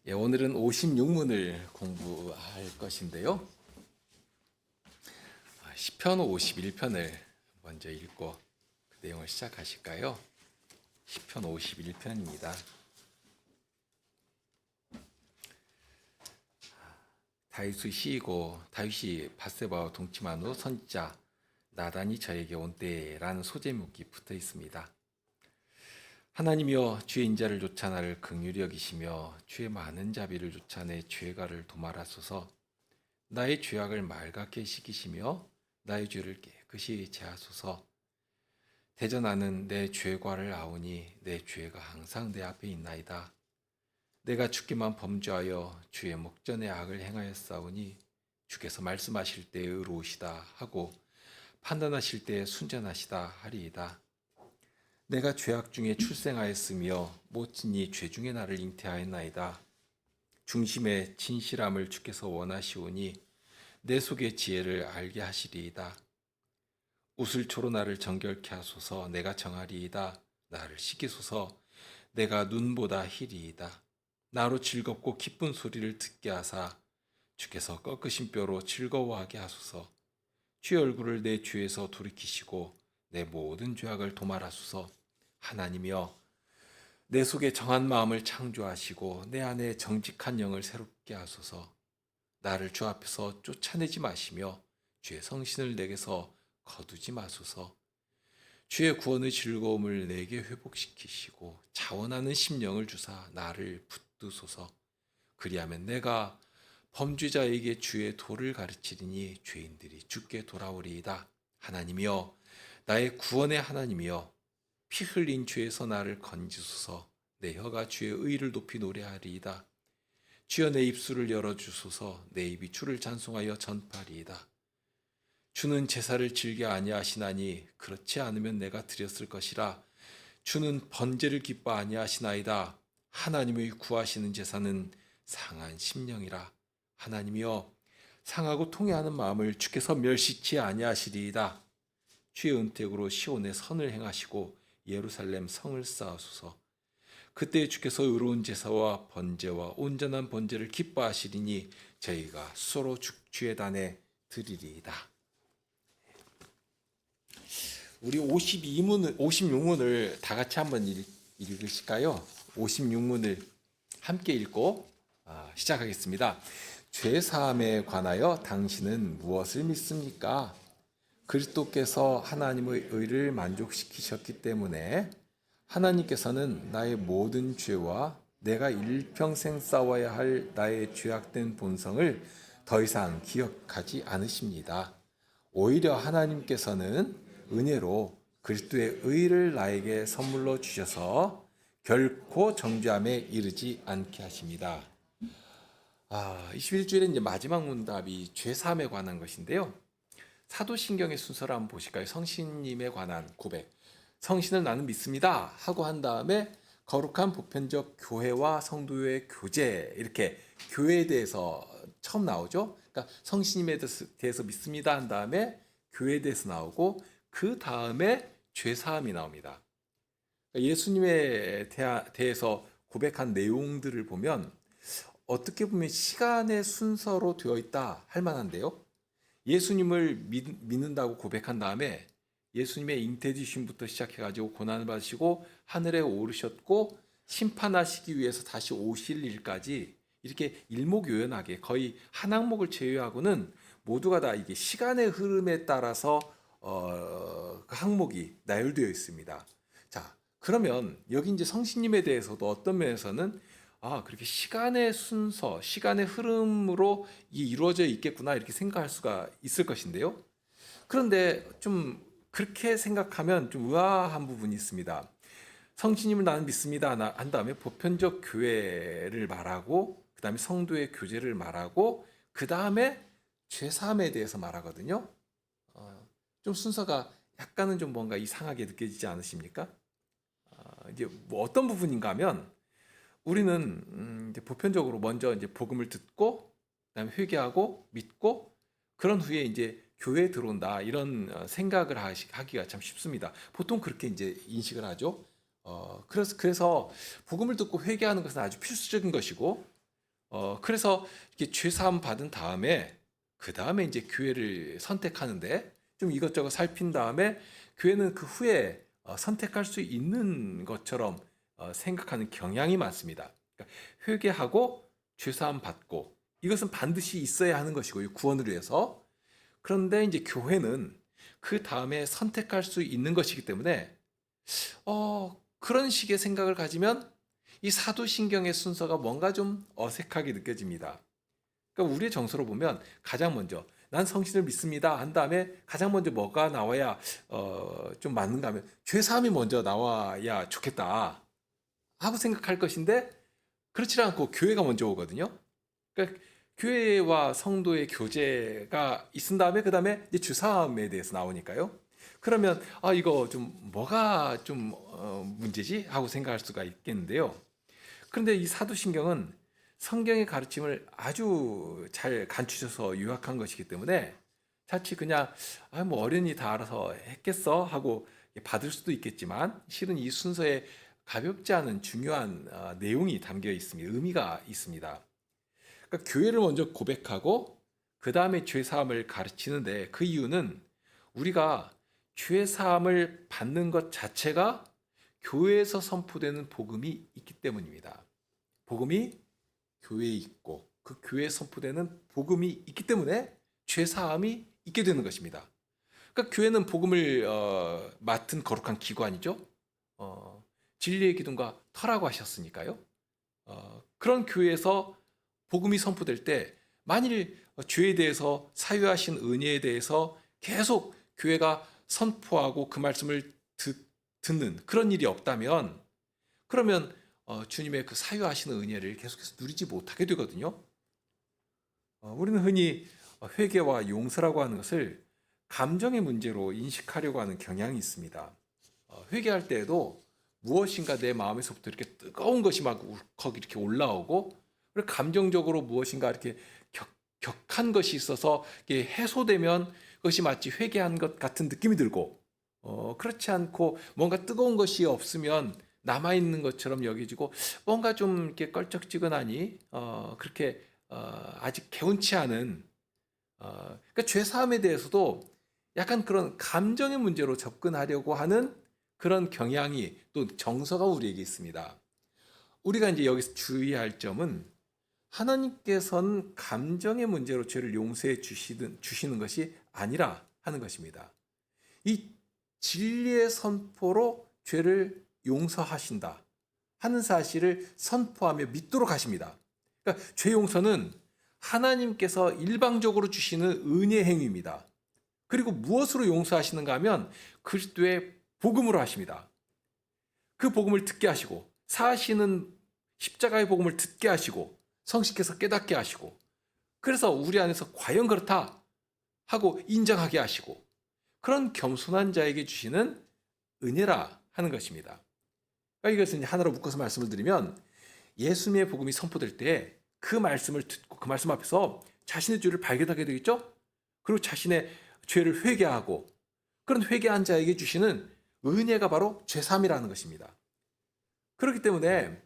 예, 오늘은 56문을 공부할 것인데요. 시편 51편을 먼저 읽고 그 내용을 시작하실까요? 시편 51편입니다. 다윗의 시이고 다윗이 밧세바와 동침한 후 선지자 나단이 저에게 온 때라는 소제목이 붙어 있습니다. 하나님이여 주의 인자를 좇아 나를 긍휼히 여기시며 주의 많은 자비를 좇아 내 죄가를 도말하소서. 나의 죄악을 맑게 씻기시며 나의 죄를 깨끗이 제하소서. 대저 나는 내 죄과를 아오니 내 죄가 항상 내 앞에 있나이다. 내가 주께만 범죄하여 주의 목전에 악을 행하였사오니 주께서 말씀하실 때 의로우시다 하고 판단하실 때 순전하시다 하리이다. 내가 죄악 중에 출생하였으며 모친이 죄 중에 나를 잉태하였나이다. 중심의 진실함을 주께서 원하시오니 내 속의 지혜를 알게 하시리이다. 우슬초로 나를 정결케 하소서. 내가 정하리이다. 나를 씻기소서. 내가 눈보다 희리이다. 나로 즐겁고 기쁜 소리를 듣게 하사 주께서 꺾으신 뼈로 즐거워하게 하소서. 주의 얼굴을 내 죄에서 돌이키시고 내 모든 죄악을 도말하소서. 하나님이여 내 속에 정한 마음을 창조하시고 내 안에 정직한 영을 새롭게 하소서. 나를 주 앞에서 쫓아내지 마시며 주의 성신을 내게서 거두지 마소서. 주의 구원의 즐거움을 내게 회복시키시고 자원하는 심령을 주사 나를 붙드소서. 그리하면 내가 범죄자에게 주의 도를 가르치리니 죄인들이 주께 돌아오리이다. 하나님이여 나의 구원의 하나님이여 피 흘린 죄에서 나를 건지소서. 내 혀가 주의 의를 높이 노래하리이다. 주여 내 입술을 열어주소서. 내 입이 주를 찬송하여 전파리이다. 주는 제사를 즐겨 아니하시나니 그렇지 않으면 내가 드렸을 것이라. 주는 번제를 기뻐 아니하시나이다. 하나님의 구하시는 제사는 상한 심령이라. 하나님이여 상하고 통회하는 마음을 주께서 멸시치 아니하시리이다. 주의 은택으로 시온에 선을 행하시고 예루살렘 성을 쌓으소서. 그때 주께서 의로운 제사와 번제와 온전한 번제를 기뻐하시리니 저희가 서로 주의 단에 드리리이다. 우리 56문을 다 같이 한번 읽으실까요? 56문을 함께 읽고 시작하겠습니다. 죄사함에 관하여 당신은 무엇을 믿습니까? 그리스도께서 하나님의 의를 만족시키셨기 때문에 하나님께서는 나의 모든 죄와 내가 일평생 싸워야 할 나의 죄악된 본성을 더 이상 기억하지 않으십니다. 오히려 하나님께서는 은혜로 그리스도의 의를 나에게 선물로 주셔서 결코 정죄함에 이르지 않게 하십니다. 21주일의 이제 마지막 문답이 죄사함에 관한 것인데요. 사도신경의 순서를 한번 보실까요? 성신님에 관한 고백. 성신을 나는 믿습니다 하고 한 다음에 거룩한 보편적 교회와 성도의 교제, 이렇게 교회에 대해서 처음 나오죠. 그러니까 성신님에 대해서 믿습니다 한 다음에 교회에 대해서 나오고 그 다음에 죄사함이 나옵니다. 그러니까 예수님에 대해서 고백한 내용들을 보면 어떻게 보면 시간의 순서로 되어 있다 할 만한데요. 예수님을 믿는다고 고백한 다음에 예수님의 잉태되심부터 시작해가지고 고난을 받으시고 하늘에 오르셨고 심판하시기 위해서 다시 오실 일까지 이렇게 일목요연하게 거의 한 항목을 제외하고는 모두가 다 이게 시간의 흐름에 따라서 그 항목이 나열되어 있습니다. 자, 그러면 여기 이제 성신님에 대해서도 어떤 면에서는 그렇게 시간의 순서, 시간의 흐름으로 이루어져 있겠구나 이렇게 생각할 수가 있을 것인데요. 그런데 좀 그렇게 생각하면 좀 의아한 부분이 있습니다. 성신님을 나는 믿습니다 한 다음에 보편적 교회를 말하고 그 다음에 성도의 교제를 말하고 그 다음에 죄사함에 대해서 말하거든요. 좀 순서가 약간은 좀 뭔가 이상하게 느껴지지 않으십니까? 이제 뭐 어떤 부분인가 하면 우리는 이제 보편적으로 먼저 이제 복음을 듣고 그다음에 회개하고 믿고 그런 후에 이제 교회에 들어온다 이런 생각을 하기가 참 쉽습니다. 보통 그렇게 이제 인식을 하죠. 그래서 복음을 듣고 회개하는 것은 아주 필수적인 것이고 그래서 이렇게 죄 사함 받은 다음에 그 다음에 이제 교회를 선택하는데 좀 이것저것 살핀 다음에 교회는 그 후에 선택할 수 있는 것처럼 생각하는 경향이 많습니다. 그러니까 회개하고 죄 사함 받고 이것은 반드시 있어야 하는 것이고요. 구원을 위해서. 그런데 이제 교회는 그 다음에 선택할 수 있는 것이기 때문에 그런 식의 생각을 가지면 이 사도신경의 순서가 뭔가 좀 어색하게 느껴집니다. 그러니까 우리의 정서로 보면 가장 먼저 난 성신을 믿습니다 한 다음에 가장 먼저 뭐가 나와야 좀 맞는가 하면 죄사함이 먼저 나와야 좋겠다 하고 생각할 것인데 그렇지 않고 교회가 먼저 오거든요. 그러니까 교회와 성도의 교제가 있은 다음에 그 다음에 이제 주사함에 대해서 나오니까요. 그러면 이거 좀 뭐가 좀 문제지 하고 생각할 수가 있겠는데요. 그런데 이 사도신경은 성경의 가르침을 아주 잘 간추셔서 요약한 것이기 때문에 자칫 그냥 뭐 어른이 다 알아서 했겠어 하고 받을 수도 있겠지만 실은 이 순서에 가볍지 않은 중요한 내용이 담겨 있습니다. 의미가 있습니다. 그러니까 교회를 먼저 고백하고 그 다음에 죄 사함을 가르치는데 그 이유는 우리가 죄 사함을 받는 것 자체가 교회에서 선포되는 복음이 있기 때문입니다. 복음이 교회에 있고 그 교회에 선포되는 복음이 있기 때문에 죄 사함이 있게 되는 것입니다. 그러니까 교회는 복음을 맡은 거룩한 기관이죠. 진리의 기둥과 터라고 하셨으니까요. 그런 교회에서 복음이 선포될 때 만일 죄에 대해서 사유하신 은혜에 대해서 계속 교회가 선포하고 그 말씀을 듣는 그런 일이 없다면 그러면 주님의 그 사유하시는 은혜를 계속해서 누리지 못하게 되거든요. 우리는 흔히 회개와 용서라고 하는 것을 감정의 문제로 인식하려고 하는 경향이 있습니다. 회개할 때에도 무엇인가 내 마음에서부터 이렇게 뜨거운 것이 막 울컥 이렇게 올라오고 그리고 감정적으로 무엇인가 이렇게 격한 것이 있어서 이게 해소되면 그것이 마치 회개한 것 같은 느낌이 들고 그렇지 않고 뭔가 뜨거운 것이 없으면 남아있는 것처럼 여겨지고 뭔가 좀 이렇게 껄쩍지근하니 그렇게 아직 개운치 않은 그러니까 죄사함에 대해서도 약간 그런 감정의 문제로 접근하려고 하는 그런 경향이 또 정서가 우리에게 있습니다. 우리가 이제 여기서 주의할 점은 하나님께서는 감정의 문제로 죄를 용서해 주시는 것이 아니라 하는 것입니다. 이 진리의 선포로 죄를 용서하신다 하는 사실을 선포하며 믿도록 하십니다. 그러니까 죄 용서는 하나님께서 일방적으로 주시는 은혜 행위입니다. 그리고 무엇으로 용서하시는가 하면 그리스도의 복음으로 하십니다. 그 복음을 듣게 하시고 사시는 십자가의 복음을 듣게 하시고 성식해서 깨닫게 하시고 그래서 우리 안에서 과연 그렇다 하고 인정하게 하시고 그런 겸손한 자에게 주시는 은혜라 하는 것입니다. 그러니까 이것은 하나로 묶어서 말씀을 드리면 예수님의 복음이 선포될 때 그 말씀을 듣고 그 말씀 앞에서 자신의 죄를 발견하게 되겠죠? 그리고 자신의 죄를 회개하고 그런 회개한 자에게 주시는 은혜가 바로 죄사함이라는 것입니다. 그렇기 때문에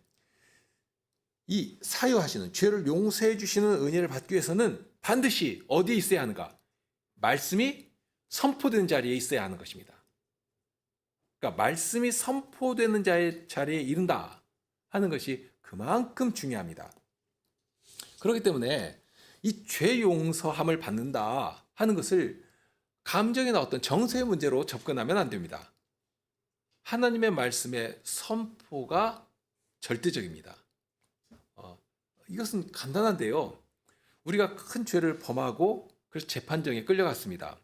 이 사유하시는 죄를 용서해 주시는 은혜를 받기 위해서는 반드시 어디에 있어야 하는가? 말씀이 선포된 자리에 있어야 하는 것입니다. 그러니까 말씀이 선포되는 자리에 이른다 하는 것이 그만큼 중요합니다. 그렇기 때문에 이 죄 용서함을 받는다 하는 것을 감정이나 어떤 정서의 문제로 접근하면 안 됩니다. 하나님의 말씀의 선포가 절대적입니다. 이것은 간단한데요. 우리가 큰 죄를 범하고 그래서 재판정에 끌려갔습니다.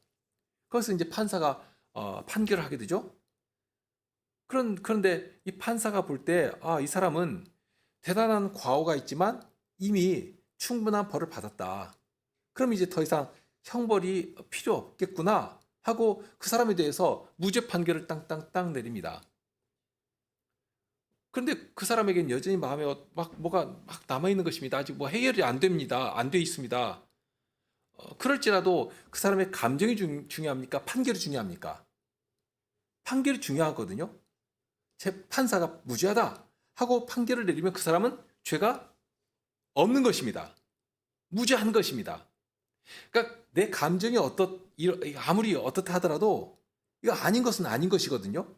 그것을 이제 판사가 판결을 하게 되죠. 그런데 이 판사가 볼 때, 이 사람은 대단한 과오가 있지만 이미 충분한 벌을 받았다. 그럼 이제 더 이상 형벌이 필요 없겠구나 하고 그 사람에 대해서 무죄 판결을 땅땅땅 내립니다. 그런데 그 사람에게는 여전히 마음에 뭐가 막 남아있는 것입니다. 아직 뭐 해결이 안 됩니다. 안 돼 있습니다. 그럴지라도 그 사람의 감정이 중요합니까? 판결이 중요합니까? 판결이 중요하거든요. 제 판사가 무죄하다 하고 판결을 내리면 그 사람은 죄가 없는 것입니다. 무죄한 것입니다. 그러니까 내 감정이 아무리 어떻다 하더라도 이거 아닌 것은 아닌 것이거든요.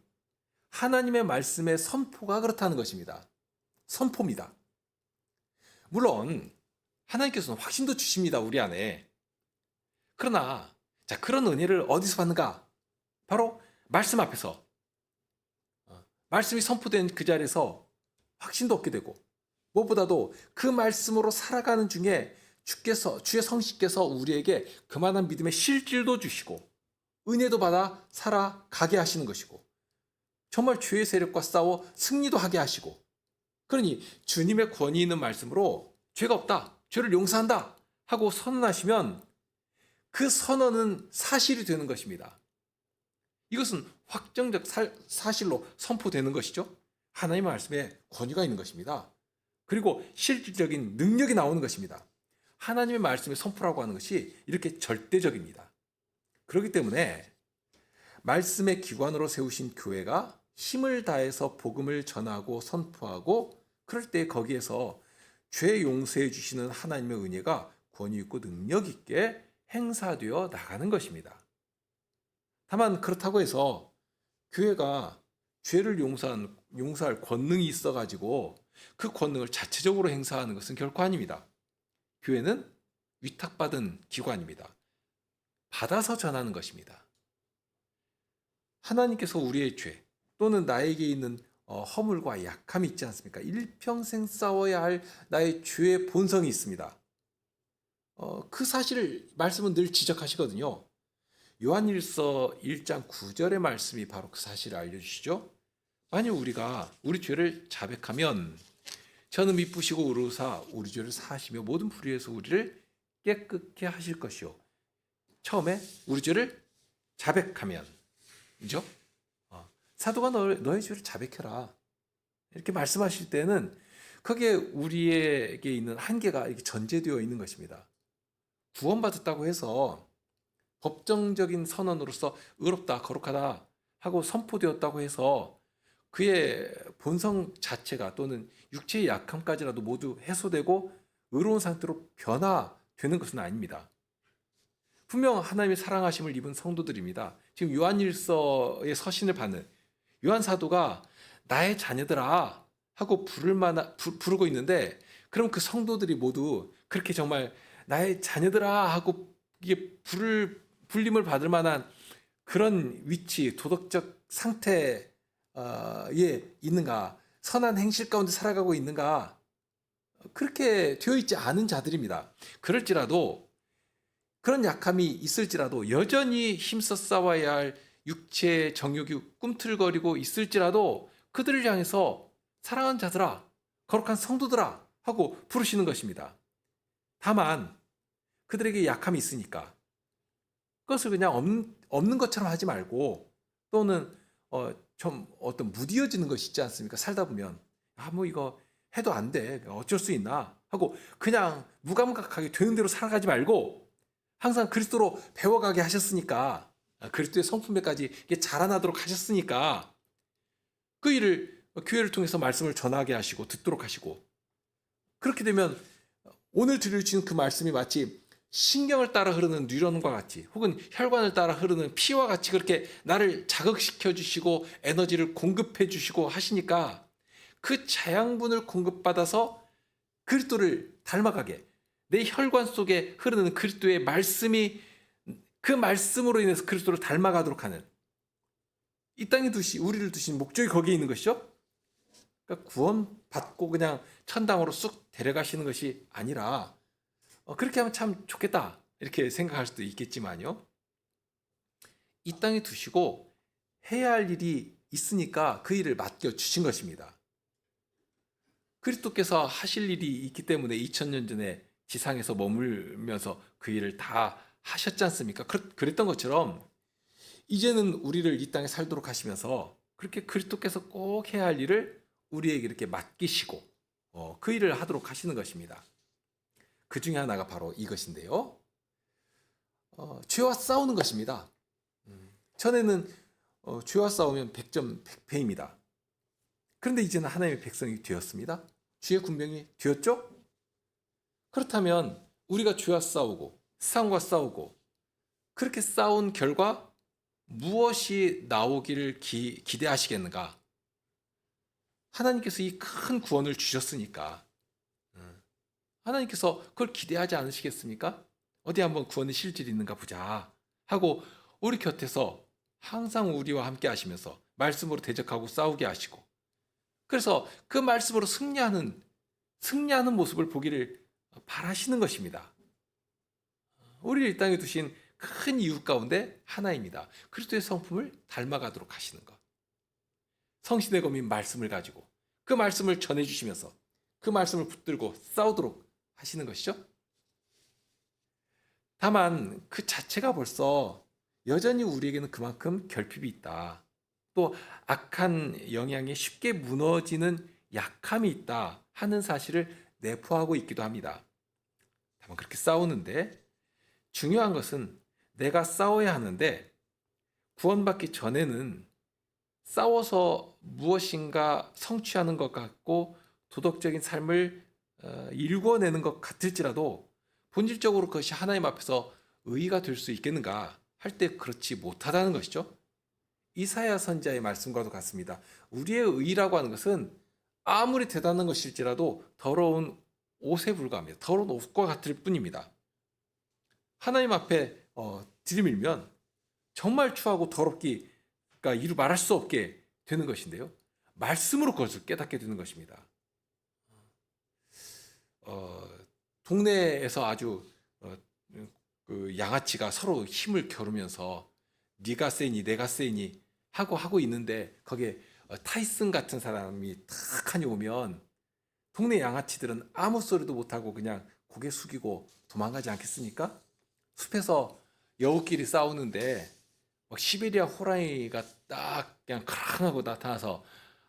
하나님의 말씀의 선포가 그렇다는 것입니다. 선포입니다. 물론 하나님께서는 확신도 주십니다. 우리 안에. 그러나 자, 그런 은혜를 어디서 받는가? 바로 말씀 앞에서 말씀이 선포된 그 자리에서 확신도 얻게 되고 무엇보다도 그 말씀으로 살아가는 중에 주의 성신께서 우리에게 그만한 믿음의 실질도 주시고 은혜도 받아 살아가게 하시는 것이고 정말 죄의 세력과 싸워 승리도 하게 하시고 그러니 주님의 권위 있는 말씀으로 죄가 없다, 죄를 용서한다 하고 선언하시면 그 선언은 사실이 되는 것입니다. 이것은 확정적 사실로 선포되는 것이죠. 하나님의 말씀에 권위가 있는 것입니다. 그리고 실질적인 능력이 나오는 것입니다. 하나님의 말씀의 선포라고 하는 것이 이렇게 절대적입니다. 그렇기 때문에 말씀의 기관으로 세우신 교회가 힘을 다해서 복음을 전하고 선포하고 그럴 때 거기에서 죄 용서해 주시는 하나님의 은혜가 권위 있고 능력 있게 행사되어 나가는 것입니다. 다만 그렇다고 해서 교회가 죄를 용서할 권능이 있어가지고 그 권능을 자체적으로 행사하는 것은 결코 아닙니다. 교회는 위탁받은 기관입니다. 받아서 전하는 것입니다. 하나님께서 우리의 죄 또는 나에게 있는 허물과 약함이 있지 않습니까? 일평생 싸워야 할 나의 죄의 본성이 있습니다. 그 사실을 말씀은 늘 지적하시거든요. 요한일서 1장 9절의 말씀이 바로 그 사실을 알려주시죠. 만약 우리가 우리 죄를 자백하면 저는 미쁘시고 의로우사 우리 죄를 사하시며 모든 불의에서 우리를 깨끗게 하실 것이요. 처음에 우리 죄를 자백하면 그죠? 사도가 너의 죄를 자백해라 이렇게 말씀하실 때는 거기에 우리에게 있는 한계가 이렇게 전제되어 있는 것입니다. 구원받았다고 해서 법정적인 선언으로서 의롭다 거룩하다 하고 선포되었다고 해서 그의 본성 자체가 또는 육체의 약함까지라도 모두 해소되고 의로운 상태로 변화되는 것은 아닙니다. 분명 하나님의 사랑하심을 입은 성도들입니다. 지금 요한일서의 서신을 받는 요한 사도가 나의 자녀들아 하고 부르고 있는데 그럼 그 성도들이 모두 그렇게 정말 나의 자녀들아 하고 이게 불림을 받을 만한 그런 위치, 도덕적 상태에 있는가? 선한 행실 가운데 살아가고 있는가? 그렇게 되어 있지 않은 자들입니다. 그럴지라도 그런 약함이 있을지라도 여전히 힘써 싸워야 할 육체의 정욕이 꿈틀거리고 있을지라도 그들을 향해서 사랑하는 자들아, 거룩한 성도들아 하고 부르시는 것입니다. 다만 그들에게 약함이 있으니까 그것을 그냥 없는 것처럼 하지 말고 또는 좀 어떤 무디어지는 것이 있지 않습니까? 살다 보면 뭐 이거 해도 안 돼. 어쩔 수 있나? 하고 그냥 무감각하게 되는 대로 살아가지 말고 항상 그리스도로 배워가게 하셨으니까 그리스도의 성품에까지 자라나도록 하셨으니까 그 일을 교회를 통해서 말씀을 전하게 하시고 듣도록 하시고 그렇게 되면 오늘 들려주시는 그 말씀이 마치 신경을 따라 흐르는 뉴런과 같이 혹은 혈관을 따라 흐르는 피와 같이 그렇게 나를 자극시켜 주시고 에너지를 공급해 주시고 하시니까 그 자양분을 공급받아서 그리스도를 닮아가게 내 혈관 속에 흐르는 그리스도의 말씀이 그 말씀으로 인해서 그리스도를 닮아가도록 하는 이 땅에 우리를 두신 목적이 거기에 있는 것이죠. 그러니까 구원받고 그냥 천당으로 쑥 데려가시는 것이 아니라 그렇게 하면 참 좋겠다 이렇게 생각할 수도 있겠지만요. 이 땅에 두시고 해야 할 일이 있으니까 그 일을 맡겨주신 것입니다. 그리스도께서 하실 일이 있기 때문에 2000년 전에 지상에서 머물면서 그 일을 다 하셨지 않습니까? 그랬던 것처럼 이제는 우리를 이 땅에 살도록 하시면서 그렇게 그리스도께서 꼭 해야 할 일을 우리에게 이렇게 맡기시고 그 일을 하도록 하시는 것입니다. 그 중에 하나가 바로 이것인데요. 죄와 싸우는 것입니다. 전에는 죄와 싸우면 100점 100패입니다. 그런데 이제는 하나님의 백성이 되었습니다. 주의 군병이 되었죠? 그렇다면 우리가 죄와 싸우고 세상과 싸우고 그렇게 싸운 결과 무엇이 나오기를 기대하시겠는가? 하나님께서 이 큰 구원을 주셨으니까 하나님께서 그걸 기대하지 않으시겠습니까? 어디 한번 구원의 실질이 있는가 보자 하고 우리 곁에서 항상 우리와 함께 하시면서 말씀으로 대적하고 싸우게 하시고 그래서 그 말씀으로 승리하는 모습을 보기를 바라시는 것입니다. 우리를 이 땅에 두신 큰 이유 가운데 하나입니다. 그리스도의 성품을 닮아가도록 하시는 것. 성신의 검인 말씀을 가지고 그 말씀을 전해주시면서 그 말씀을 붙들고 싸우도록 하시는 것이죠. 다만 그 자체가 벌써 여전히 우리에게는 그만큼 결핍이 있다. 또 악한 영향에 쉽게 무너지는 약함이 있다 하는 사실을 내포하고 있기도 합니다. 다만 그렇게 싸우는데 중요한 것은 내가 싸워야 하는데 구원받기 전에는 싸워서 무엇인가 성취하는 것 같고 도덕적인 삶을 일궈내는 것 같을지라도 본질적으로 그것이 하나님 앞에서 의의가 될 수 있겠는가 할 때 그렇지 못하다는 것이죠. 이사야 선지자의 말씀과도 같습니다. 우리의 의의라고 하는 것은 아무리 대단한 것일지라도 더러운 옷에 불과합니다. 더러운 옷과 같을 뿐입니다. 하나님 앞에 들이밀면 정말 추하고 더럽기 그러니까 이루 말할 수 없게 되는 것인데요. 말씀으로 그것을 깨닫게 되는 것입니다. 동네에서 아주 그 양아치가 서로 힘을 겨루면서 네가 세니 내가 세니 하고 있는데 거기에 타이슨 같은 사람이 탁 하니 오면 동네 양아치들은 아무 소리도 못하고 그냥 고개 숙이고 도망가지 않겠습니까? 숲에서 여우끼리 싸우는데 막 시베리아 호랑이가 딱 그냥 크랑하고 나타나서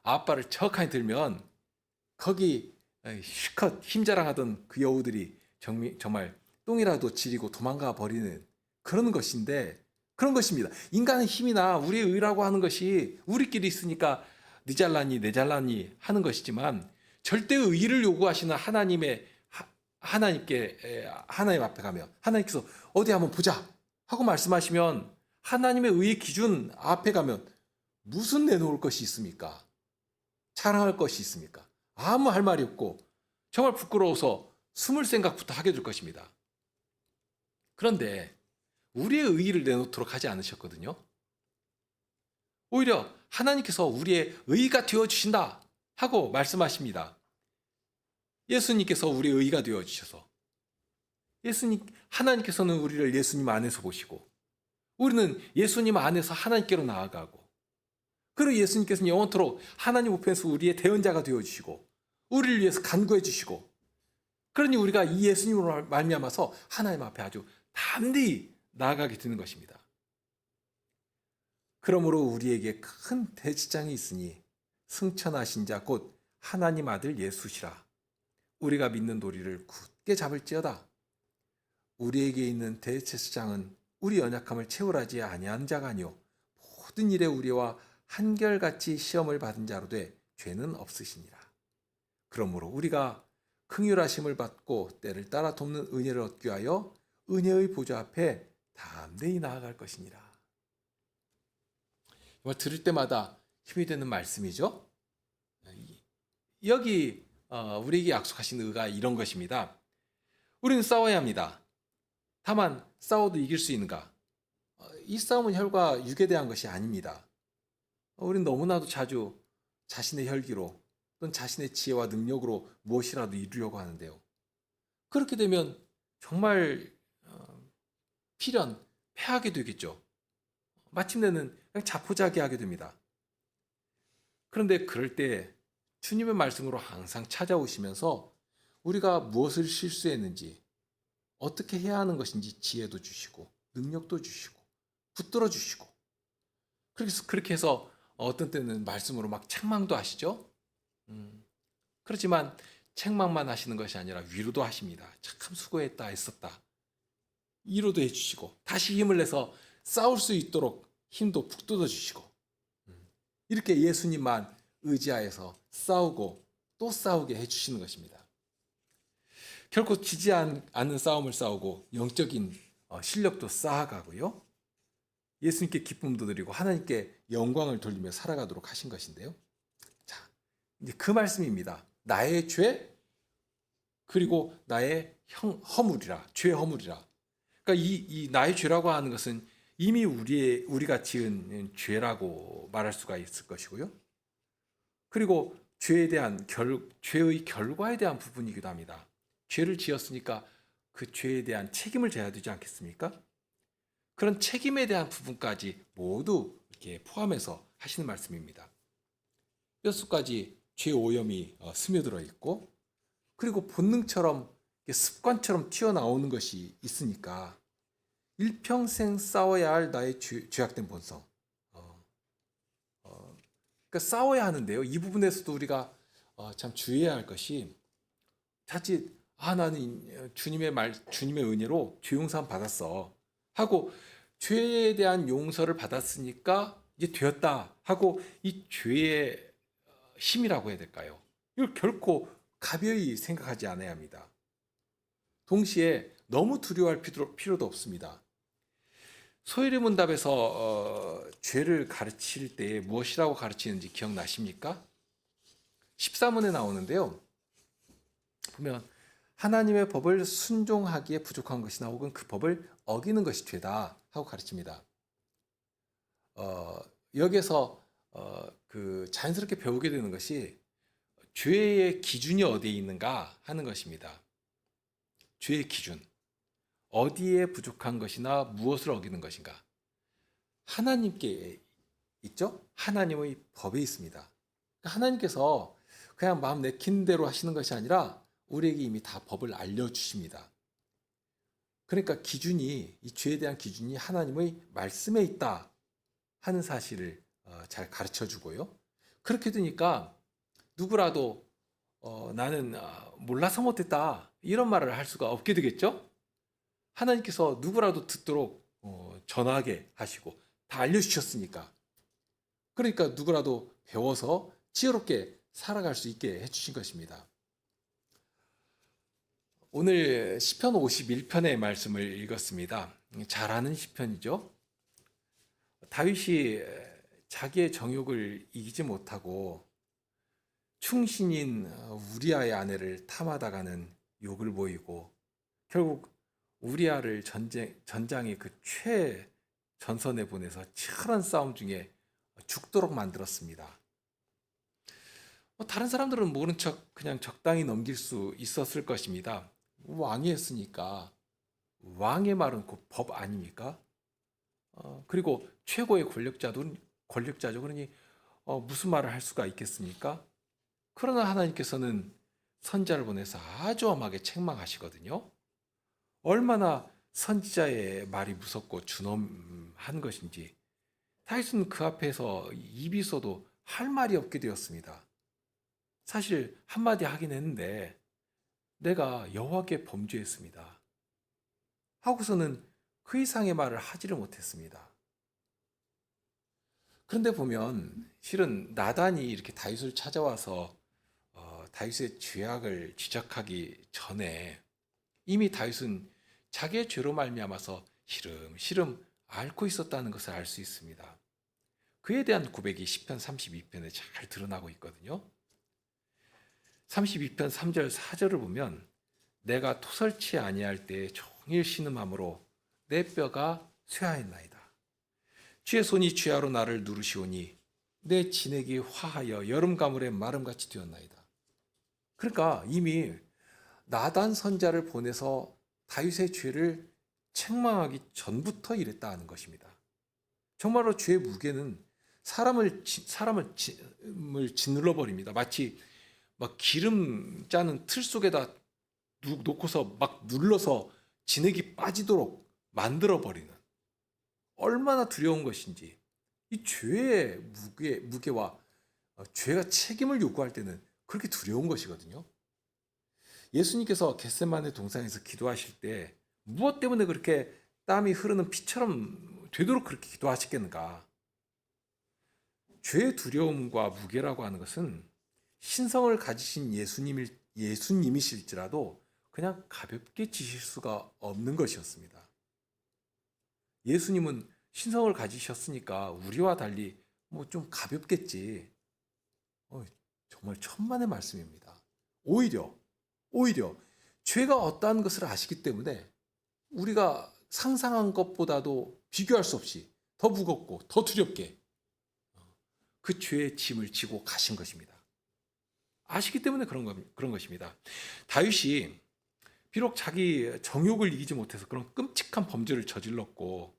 앞발을 척하니 들면 거기 실컷 힘자랑하던 그 여우들이 정말 똥이라도 지리고 도망가 버리는 그런 것인데 그런 것입니다. 인간의 힘이나 우리의 의라고 하는 것이 우리끼리 있으니까 네 잘나니 내 잘나니 하는 것이지만 절대 의를 요구하시는 하나님 앞에 가면 하나님께서 어디 한번 보자 하고 말씀하시면 하나님의 의의 기준 앞에 가면 무슨 내놓을 것이 있습니까? 자랑할 것이 있습니까? 아무 할 말이 없고 정말 부끄러워서 숨을 생각부터 하게 될 것입니다. 그런데 우리의 의의를 내놓도록 하지 않으셨거든요. 오히려 하나님께서 우리의 의의가 되어주신다 하고 말씀하십니다. 예수님께서 우리의 의의가 되어주셔서 하나님께서는 우리를 예수님 안에서 보시고 우리는 예수님 안에서 하나님께로 나아가고 그리고 예수님께서는 영원토록 하나님 우편에서 우리의 대언자가 되어주시고 우리를 위해서 간구해 주시고 그러니 우리가 이 예수님으로 말미암아서 하나님 앞에 아주 담대히 나아가게 되는 것입니다. 그러므로 우리에게 큰 대지장이 있으니 승천하신 자 곧 하나님 아들 예수시라. 우리가 믿는 도리를 굳게 잡을지어다. 우리에게 있는 대제사장은 우리 연약함을 채울하지 아니한 자가 아니요 모든 일에 우리와 한결같이 시험을 받은 자로 돼 죄는 없으시니라. 그러므로 우리가 긍휼하심을 받고 때를 따라 돕는 은혜를 얻기 위하여 은혜의 보좌 앞에 담대히 나아갈 것이니라. 정말 들을 때마다 힘이 되는 말씀이죠. 여기 우리에게 약속하신 의가 이런 것입니다. 우리는 싸워야 합니다. 다만 싸워도 이길 수 있는가? 이 싸움은 혈과 육에 대한 것이 아닙니다. 우리는 너무나도 자주 자신의 혈기로 또는 자신의 지혜와 능력으로 무엇이라도 이루려고 하는데요. 그렇게 되면 정말 필연, 패하게 되겠죠. 마침내는 그냥 자포자기하게 됩니다. 그런데 그럴 때 주님의 말씀으로 항상 찾아오시면서 우리가 무엇을 실수했는지 어떻게 해야 하는 것인지 지혜도 주시고 능력도 주시고 붙들어 주시고 그렇게 해서 어떤 때는 말씀으로 막 책망도 하시죠. 그렇지만 책망만 하시는 것이 아니라 위로도 하십니다. 참 수고했다 했었다. 위로도 해주시고 다시 힘을 내서 싸울 수 있도록 힘도 북돋워 주시고 이렇게 예수님만 의지하여서 싸우고 또 싸우게 해주시는 것입니다. 결코 지지 않는 싸움을 싸우고 영적인 실력도 쌓아가고요. 예수님께 기쁨도 드리고 하나님께 영광을 돌리며 살아가도록 하신 것인데요. 자, 이제 그 말씀입니다. 나의 죄 그리고 나의 허물이라, 죄의 허물이라. 그러니까 이 나의 죄라고 하는 것은 이미 우리가 지은 죄라고 말할 수가 있을 것이고요. 그리고 죄에 대한 죄의 결과에 대한 부분이기도 합니다. 죄를 지었으니까 그 죄에 대한 책임을 져야 되지 않겠습니까? 그런 책임에 대한 부분까지 모두 이렇게 포함해서 하시는 말씀입니다. 뼛속까지 죄 오염이 스며들어 있고, 그리고 본능처럼 습관처럼 튀어나오는 것이 있으니까 일평생 싸워야 할 나의 죄악된 본성. 그러니까 싸워야 하는데요. 이 부분에서도 우리가 참 주의해야 할 것이, 자칫 나는 주님의 은혜로 죄 용서 받았어 하고 죄에 대한 용서를 받았으니까 이제 되었다 하고 이 죄의 힘이라고 해야 될까요? 이걸 결코 가벼이 생각하지 않아야 합니다. 동시에 너무 두려워할 필요도 없습니다. 소일의 문답에서 죄를 가르칠 때 무엇이라고 가르치는지 기억나십니까? 13문에 나오는데요. 보면 하나님의 법을 순종하기에 부족한 것이나 혹은 그 법을 어기는 것이 죄다 하고 가르칩니다. 여기에서 그 자연스럽게 배우게 되는 것이 죄의 기준이 어디에 있는가 하는 것입니다. 죄의 기준. 어디에 부족한 것이나 무엇을 어기는 것인가? 하나님께 있죠? 하나님의 법에 있습니다. 하나님께서 그냥 마음 내키는 대로 하시는 것이 아니라 우리에게 이미 다 법을 알려주십니다. 그러니까 기준이, 이 죄에 대한 기준이 하나님의 말씀에 있다 하는 사실을 잘 가르쳐 주고요. 그렇게 되니까 누구라도 나는 몰라서 못했다 이런 말을 할 수가 없게 되겠죠? 하나님께서 누구라도 듣도록 전하게 하시고 다 알려주셨으니까. 그러니까 누구라도 배워서 지혜롭게 살아갈 수 있게 해주신 것입니다. 오늘 시편 51편의 말씀을 읽었습니다. 잘 아는 시편이죠. 다윗이 자기의 정욕을 이기지 못하고 충신인 우리아의 아내를 탐하다가는 욕을 보이고 결국 우리아를 전장의 그 최전선에 보내서 치열한 싸움 중에 죽도록 만들었습니다. 다른 사람들은 모른 척 그냥 적당히 넘길 수 있었을 것입니다. 왕이 했으니까 왕의 말은 곧 법 아닙니까? 그리고 최고의 권력자죠. 그러니 무슨 말을 할 수가 있겠습니까? 그러나 하나님께서는 선지자를 보내서 아주 엄하게 책망하시거든요. 얼마나 선지자의 말이 무섭고 준엄한 것인지 다윗은 그 앞에서 입이 있어도 할 말이 없게 되었습니다. 사실 한마디 하긴 했는데 내가 여호와께 범죄했습니다 하고서는 그 이상의 말을 하지를 못했습니다. 그런데 보면 실은 나단이 이렇게 다윗을 찾아와서 다윗의 죄악을 지적하기 전에 이미 다윗은 자기의 죄로 말미암아서 시름시름 앓고 있었다는 것을 알 수 있습니다. 그에 대한 고백이 시편 32편에 잘 드러나고 있거든요. 32편 3절 4절을 보면 내가 토설치 아니할 때 종일 신음함으로 내 뼈가 쇠하였나이다. 주의 손이 주야로 나를 누르시오니 내 진액이 화하여 여름 가물에 마름같이 되었나이다. 그러니까 이미 나단 선자를 보내서 다윗의 죄를 책망하기 전부터 이랬다는 것입니다. 정말로 죄의 무게는 사람을 짓눌러 버립니다. 마치 막 기름 짜는 틀 속에다 놓고서 막 눌러서 진액이 빠지도록 만들어 버리는, 얼마나 두려운 것인지. 이 죄의 무게와 죄가 책임을 요구할 때는 그렇게 두려운 것이거든요. 예수님께서 겟세마네 동산에서 기도하실 때 무엇 때문에 그렇게 땀이 흐르는 피처럼 되도록 그렇게 기도하셨겠는가? 죄의 두려움과 무게라고 하는 것은 신성을 가지신 예수님이실지라도 그냥 가볍게 지실 수가 없는 것이었습니다. 예수님은 신성을 가지셨으니까 우리와 달리 뭐 좀 가볍겠지. 정말 천만의 말씀입니다. 오히려 죄가 어떠한 것을 아시기 때문에 우리가 상상한 것보다도 비교할 수 없이 더 무겁고 더 두렵게 그 죄의 짐을 지고 가신 것입니다. 아시기 때문에 그런 것입니다. 다윗이 비록 자기 정욕을 이기지 못해서 그런 끔찍한 범죄를 저질렀고,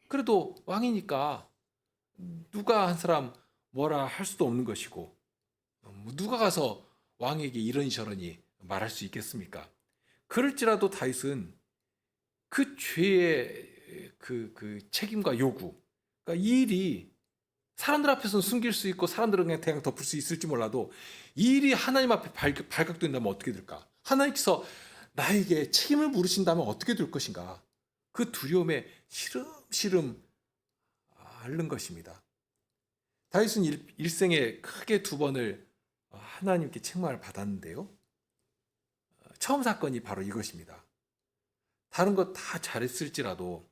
그래도 왕이니까 누가 한 사람 뭐라 할 수도 없는 것이고, 누가 가서 왕에게 이러니 저러니 말할 수 있겠습니까? 그럴지라도 다윗은 그 죄의 그 책임과 요구, 그러니까 이 일이 사람들 앞에서는 숨길 수 있고 사람들은 그냥 대강 덮을 수 있을지 몰라도 이 일이 하나님 앞에 발각된다면 어떻게 될까? 하나님께서 나에게 책임을 물으신다면 어떻게 될 것인가? 그 두려움에 시름시름 앓는 것입니다. 다윗은 일생에 크게 두 번을 하나님께 책망을 받았는데요. 처음 사건이 바로 이것입니다. 다른 것 다 잘했을지라도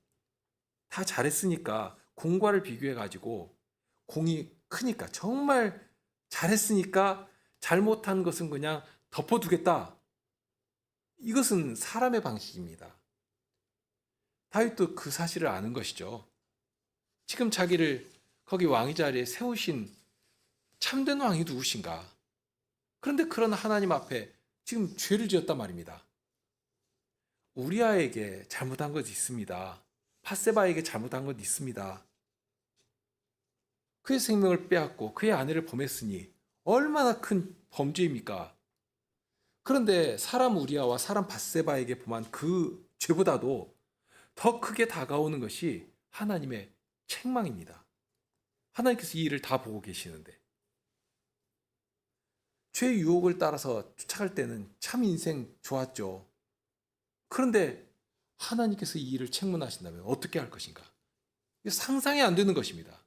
다 잘했으니까 공과를 비교해가지고 공이 크니까 정말 잘했으니까 잘못한 것은 그냥 덮어두겠다. 이것은 사람의 방식입니다. 다윗도 그 사실을 아는 것이죠. 지금 자기를 거기 왕위 자리에 세우신 참된 왕이 누구신가? 그런데 그런 하나님 앞에 지금 죄를 지었단 말입니다. 우리아에게 잘못한 것 있습니다. 밧세바에게 잘못한 것 있습니다. 그의 생명을 빼앗고 그의 아내를 범했으니 얼마나 큰 범죄입니까? 그런데 사람 우리아와 사람 밧세바에게 범한 그 죄보다도 더 크게 다가오는 것이 하나님의 책망입니다. 하나님께서 이 일을 다 보고 계시는데 죄의 유혹을 따라서 쫓아갈 때는 참 인생 좋았죠. 그런데 하나님께서 이 일을 책문하신다면 어떻게 할 것인가? 상상이 안 되는 것입니다.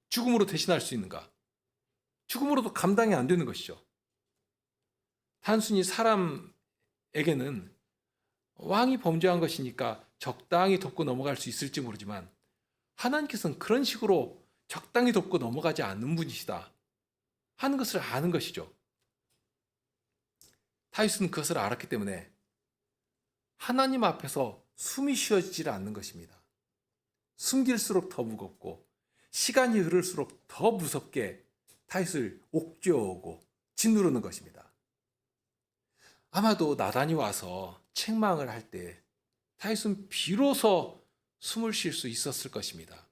죽음으로 대신할 수 있는가? 죽음으로도 감당이 안 되는 것이죠. 단순히 사람에게는 왕이 범죄한 것이니까 적당히 덮고 넘어갈 수 있을지 모르지만 하나님께서는 그런 식으로 적당히 덮고 넘어가지 않는 분이시다 하는 것을 아는 것이죠. 다윗은 그것을 알았기 때문에 하나님 앞에서 숨이 쉬어지질 않는 것입니다. 숨길수록 더 무겁고 시간이 흐를수록 더 무섭게 다윗을 옥죄어오고 짓누르는 것입니다. 아마도 나단이 와서 책망을 할 때 다윗은 비로소 숨을 쉴 수 있었을 것입니다.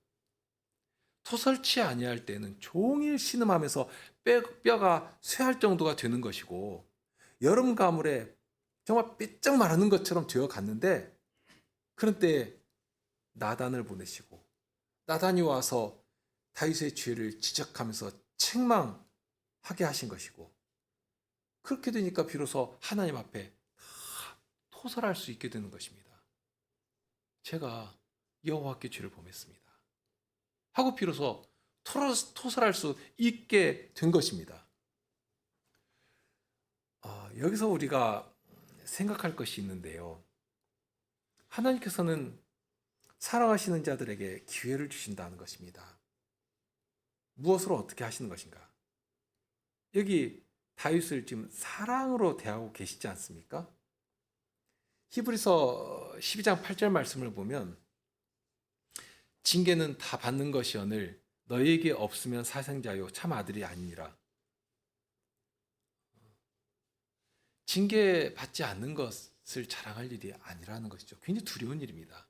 토설치 아니할 때는 종일 신음하면서 뼈가 쇠할 정도가 되는 것이고 여름 가물에 정말 삐쩍 마르는 것처럼 되어 갔는데 그런 때에 나단을 보내시고 나단이 와서 다윗의 죄를 지적하면서 책망하게 하신 것이고 그렇게 되니까 비로소 하나님 앞에 토설할 수 있게 되는 것입니다. 제가 여호와께 죄를 범했습니다 하고 비로소 토설할 수 있게 된 것입니다. 여기서 우리가 생각할 것이 있는데요. 하나님께서는 사랑하시는 자들에게 기회를 주신다는 것입니다. 무엇으로 어떻게 하시는 것인가? 여기 다윗을 지금 사랑으로 대하고 계시지 않습니까? 히브리서 12장 8절 말씀을 보면 징계는 다 받는 것이오늘 너희에게 없으면 사생자요 참 아들이 아니니라. 징계받지 않는 것을 자랑할 일이 아니라는 것이죠. 굉장히 두려운 일입니다.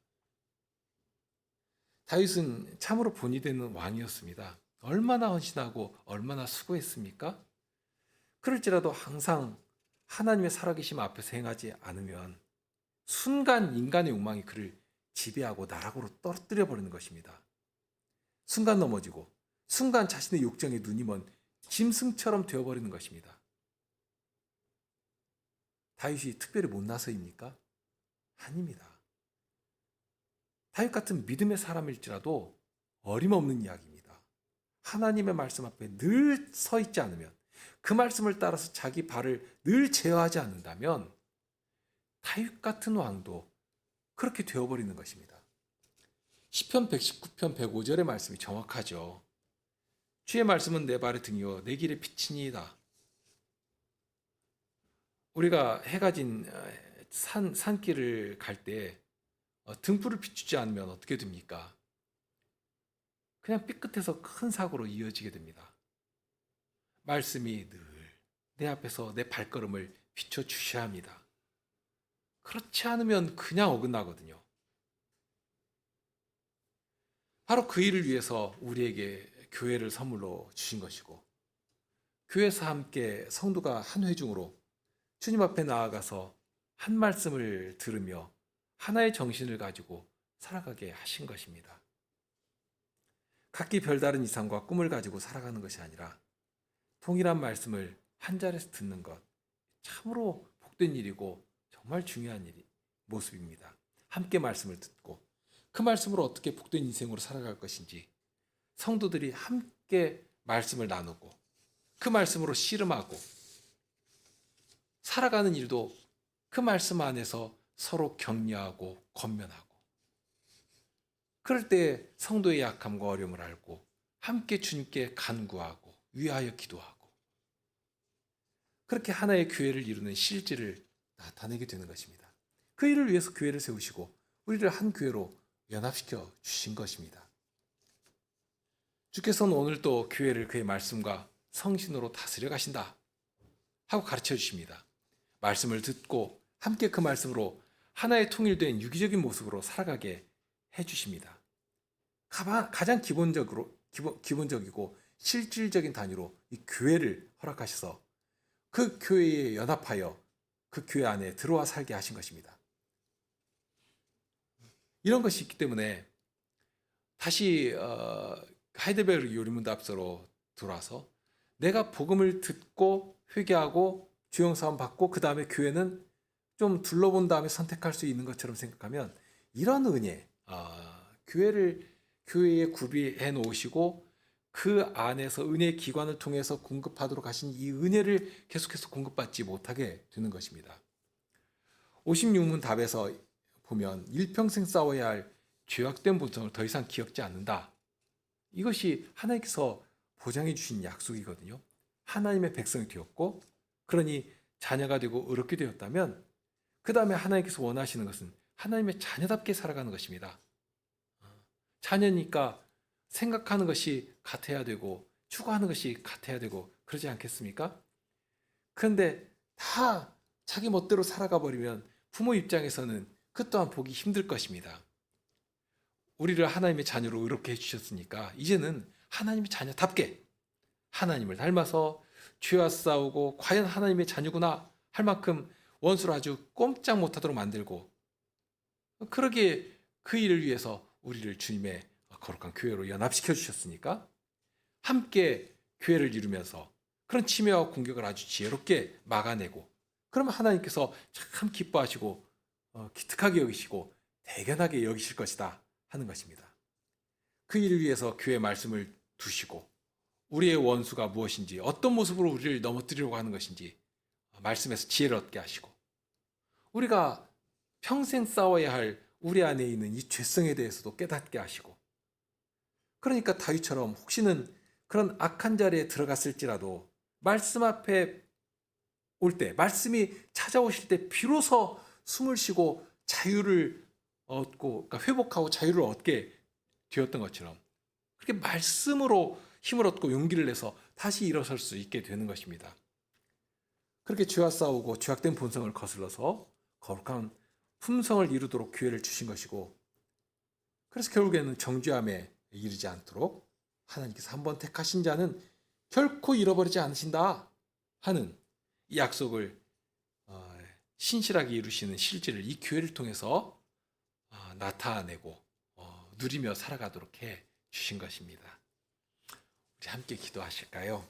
다윗은 참으로 본이 되는 왕이었습니다. 얼마나 헌신하고 얼마나 수고했습니까? 그럴지라도 항상 하나님의 살아계심 앞에서 행하지 않으면 순간 인간의 욕망이 그를 지배하고 나락으로 떨어뜨려 버리는 것입니다. 순간 넘어지고 순간 자신의 욕정에 눈이 먼 짐승처럼 되어버리는 것입니다. 다윗이 특별히 못나서입니까? 아닙니다. 다윗 같은 믿음의 사람일지라도 어림없는 이야기입니다. 하나님의 말씀 앞에 늘 서 있지 않으면 그 말씀을 따라서 자기 발을 늘 제어하지 않는다면 다윗 같은 왕도 그렇게 되어버리는 것입니다. 시편 119편 105절의 말씀이 정확하죠. 주의 말씀은 내 발의 등이요 내 길의 빛이니이다. 우리가 해가 진 산길을 갈 때 등불을 비추지 않으면 어떻게 됩니까? 그냥 삐끗해서 큰 사고로 이어지게 됩니다. 말씀이 늘 내 앞에서 내 발걸음을 비춰주셔야 합니다. 그렇지 않으면 그냥 어긋나거든요. 바로 그 일을 위해서 우리에게 교회를 선물로 주신 것이고, 교회에서 함께 성도가 한 회중으로 주님 앞에 나아가서 한 말씀을 들으며 하나의 정신을 가지고 살아가게 하신 것입니다. 각기 별다른 이상과 꿈을 가지고 살아가는 것이 아니라 동일한 말씀을 한 자리에서 듣는 것, 참으로 복된 일이고 정말 중요한 모습입니다. 함께 말씀을 듣고 그 말씀으로 어떻게 복된 인생으로 살아갈 것인지, 성도들이 함께 말씀을 나누고 그 말씀으로 씨름하고 살아가는 일도 그 말씀 안에서 서로 격려하고 권면하고, 그럴 때 성도의 약함과 어려움을 알고 함께 주님께 간구하고 위하여 기도하고, 그렇게 하나의 교회를 이루는 실질을 나타내게 되는 것입니다. 그 일을 위해서 교회를 세우시고 우리를 한 교회로 연합시켜 주신 것입니다. 주께서는 오늘 또 교회를 그의 말씀과 성신으로 다스려 가신다 하고 가르쳐 주십니다. 말씀을 듣고 함께 그 말씀으로 하나의 통일된 유기적인 모습으로 살아가게 해주십니다. 가장 기본적이고 실질적인 단위로 이 교회를 허락하셔서 그 교회에 연합하여 그 교회 안에 들어와 살게 하신 것입니다. 이런 것이 있기 때문에 다시 하이델베르 요리문답서로 돌아와서 내가 복음을 듣고 회개하고 주영사함 받고 그 다음에 교회는 좀 둘러본 다음에 선택할 수 있는 것처럼 생각하면, 이런 은혜, 교회에 구비해 놓으시고 그 안에서 은혜의 기관을 통해서 공급하도록 하신 이 은혜를 계속해서 공급받지 못하게 되는 것입니다. 56문 답에서 보면 일평생 싸워야 할 죄악된 본성을 더 이상 기억지 않는다. 이것이 하나님께서 보장해 주신 약속이거든요. 하나님의 백성이 되었고, 그러니 자녀가 되고 의롭게 되었다면 그 다음에 하나님께서 원하시는 것은 하나님의 자녀답게 살아가는 것입니다. 자녀니까 생각하는 것이 같아야 되고 추구하는 것이 같아야 되고 그러지 않겠습니까? 그런데 다 자기 멋대로 살아가 버리면 부모 입장에서는 그 또한 보기 힘들 것입니다. 우리를 하나님의 자녀로 의롭게 해주셨으니까 이제는 하나님의 자녀답게 하나님을 닮아서 죄와 싸우고 과연 하나님의 자녀구나 할 만큼 원수를 아주 꼼짝 못하도록 만들고, 그러기에 그 일을 위해서 우리를 주님의 거룩한 교회로 연합시켜 주셨으니까 함께 교회를 이루면서 그런 침해와 공격을 아주 지혜롭게 막아내고, 그러면 하나님께서 참 기뻐하시고 기특하게 여기시고 대견하게 여기실 것이다 하는 것입니다. 그 일을 위해서 교회 말씀을 두시고 우리의 원수가 무엇인지, 어떤 모습으로 우리를 넘어뜨리려고 하는 것인지 말씀에서 지혜를 얻게 하시고, 우리가 평생 싸워야 할 우리 안에 있는 이 죄성에 대해서도 깨닫게 하시고, 그러니까 다윗처럼 혹시는 그런 악한 자리에 들어갔을지라도 말씀 앞에 올 때, 말씀이 찾아오실 때 비로소 숨을 쉬고 자유를 얻고, 그러니까 회복하고 자유를 얻게 되었던 것처럼 그렇게 말씀으로 힘을 얻고 용기를 내서 다시 일어설 수 있게 되는 것입니다. 그렇게 죄와 싸우고 죄악된 본성을 거슬러서 거룩한 품성을 이루도록 기회를 주신 것이고, 그래서 결국에는 정죄함에 이르지 않도록 하나님께서 한번 택하신 자는 결코 잃어버리지 않으신다 하는 이 약속을 신실하게 이루시는 실질을 이 교회를 통해서 나타내고 누리며 살아가도록 해 주신 것입니다. 우리 함께 기도하실까요?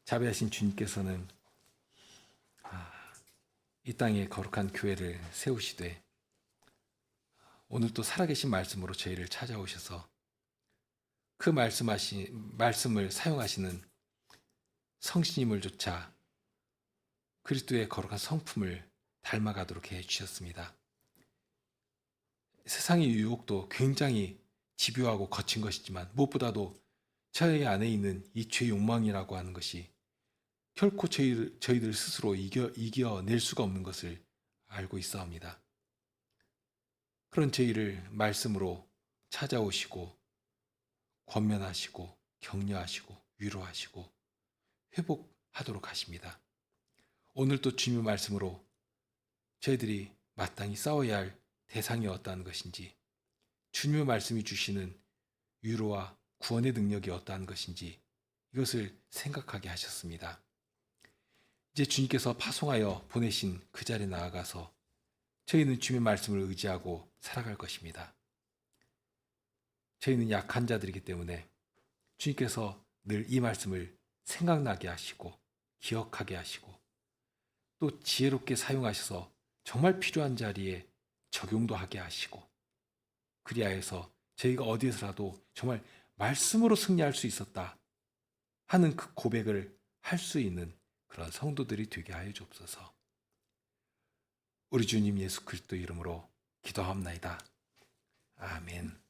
자비하신 주님께서는 이 땅에 거룩한 교회를 세우시되 오늘 또 살아계신 말씀으로 저희를 찾아오셔서 그 말씀을 사용하시는 성신님을 조차 그리스도의 거룩한 성품을 닮아가도록 해 주셨습니다. 세상의 유혹도 굉장히 집요하고 거친 것이지만 무엇보다도 저희 안에 있는 이 죄 욕망이라고 하는 것이 결코 저희들 스스로 이겨낼 수가 없는 것을 알고 있사옵니다. 그런 저희를 말씀으로 찾아오시고 권면하시고 격려하시고 위로하시고 회복하도록 하십니다. 오늘도 주님의 말씀으로 저희들이 마땅히 싸워야 할 대상이 어떠한 것인지, 주님의 말씀이 주시는 위로와 구원의 능력이 어떠한 것인지 이것을 생각하게 하셨습니다. 이제 주님께서 파송하여 보내신 그 자리에 나아가서 저희는 주님의 말씀을 의지하고 살아갈 것입니다. 저희는 약한 자들이기 때문에 주님께서 늘 이 말씀을 생각나게 하시고 기억하게 하시고 또 지혜롭게 사용하셔서 정말 필요한 자리에 적용도 하게 하시고, 그리하여서 저희가 어디에서라도 정말 말씀으로 승리할 수 있었다 하는 그 고백을 할 수 있는 그런 성도들이 되게 하여 주옵소서. 우리 주님 예수 그리스도 이름으로 기도합나이다. 아멘.